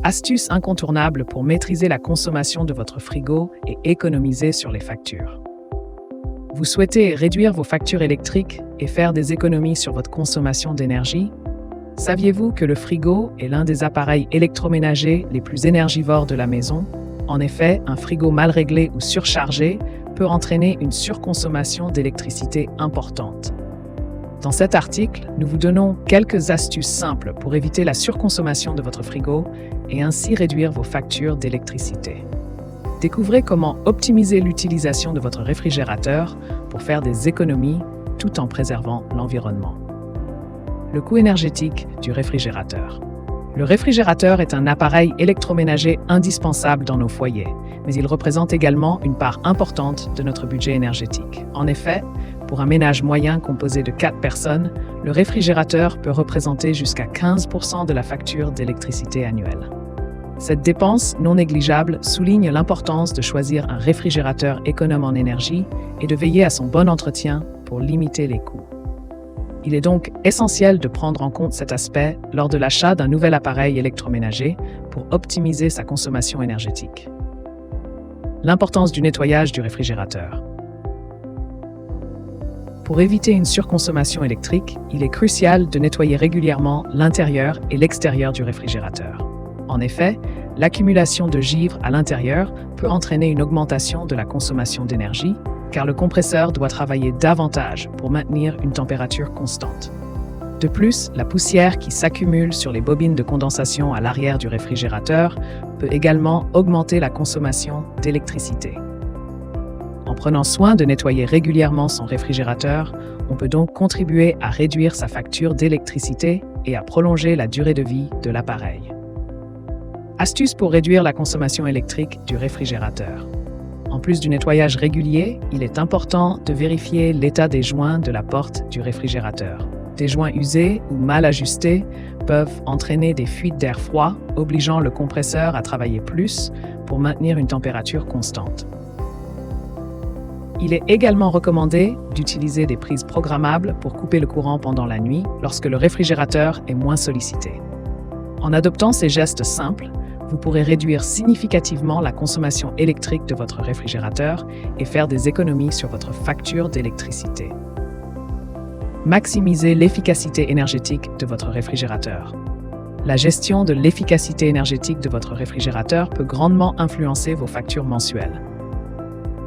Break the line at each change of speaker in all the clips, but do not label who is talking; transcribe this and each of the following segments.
Astuce incontournable pour maîtriser la consommation de votre frigo et économiser sur les factures. Vous souhaitez réduire vos factures électriques et faire des économies sur votre consommation d'énergie? Saviez-vous que le frigo est l'un des appareils électroménagers les plus énergivores de la maison? En effet, un frigo mal réglé ou surchargé peut entraîner une surconsommation d'électricité importante. Dans cet article, nous vous donnons quelques astuces simples pour éviter la surconsommation de votre frigo et ainsi réduire vos factures d'électricité. Découvrez comment optimiser l'utilisation de votre réfrigérateur pour faire des économies tout en préservant l'environnement. Le coût énergétique du réfrigérateur. Le réfrigérateur est un appareil électroménager indispensable dans nos foyers, mais il représente également une part importante de notre budget énergétique. En effet, pour un ménage moyen composé de 4 personnes, le réfrigérateur peut représenter jusqu'à 15% de la facture d'électricité annuelle. Cette dépense non négligeable souligne l'importance de choisir un réfrigérateur économe en énergie et de veiller à son bon entretien pour limiter les coûts. Il est donc essentiel de prendre en compte cet aspect lors de l'achat d'un nouvel appareil électroménager pour optimiser sa consommation énergétique. L'importance du nettoyage du réfrigérateur. Pour éviter une surconsommation électrique, il est crucial de nettoyer régulièrement l'intérieur et l'extérieur du réfrigérateur. En effet, l'accumulation de givre à l'intérieur peut entraîner une augmentation de la consommation d'énergie, car le compresseur doit travailler davantage pour maintenir une température constante. De plus, la poussière qui s'accumule sur les bobines de condensation à l'arrière du réfrigérateur peut également augmenter la consommation d'électricité. En prenant soin de nettoyer régulièrement son réfrigérateur, on peut donc contribuer à réduire sa facture d'électricité et à prolonger la durée de vie de l'appareil. Astuce pour réduire la consommation électrique du réfrigérateur. En plus du nettoyage régulier, il est important de vérifier l'état des joints de la porte du réfrigérateur. Des joints usés ou mal ajustés peuvent entraîner des fuites d'air froid, obligeant le compresseur à travailler plus pour maintenir une température constante. Il est également recommandé d'utiliser des prises programmables pour couper le courant pendant la nuit lorsque le réfrigérateur est moins sollicité. En adoptant ces gestes simples, vous pourrez réduire significativement la consommation électrique de votre réfrigérateur et faire des économies sur votre facture d'électricité. Maximisez l'efficacité énergétique de votre réfrigérateur. La gestion de l'efficacité énergétique de votre réfrigérateur peut grandement influencer vos factures mensuelles.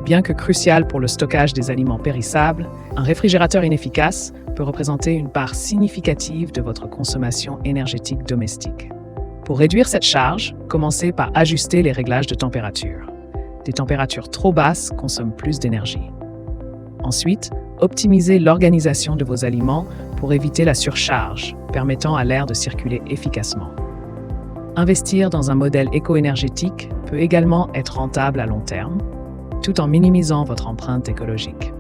Bien que crucial pour le stockage des aliments périssables, un réfrigérateur inefficace peut représenter une part significative de votre consommation énergétique domestique. Pour réduire cette charge, commencez par ajuster les réglages de température. Des températures trop basses consomment plus d'énergie. Ensuite, optimisez l'organisation de vos aliments pour éviter la surcharge, permettant à l'air de circuler efficacement. Investir dans un modèle éco-énergétique peut également être rentable à long terme, tout en minimisant votre empreinte écologique.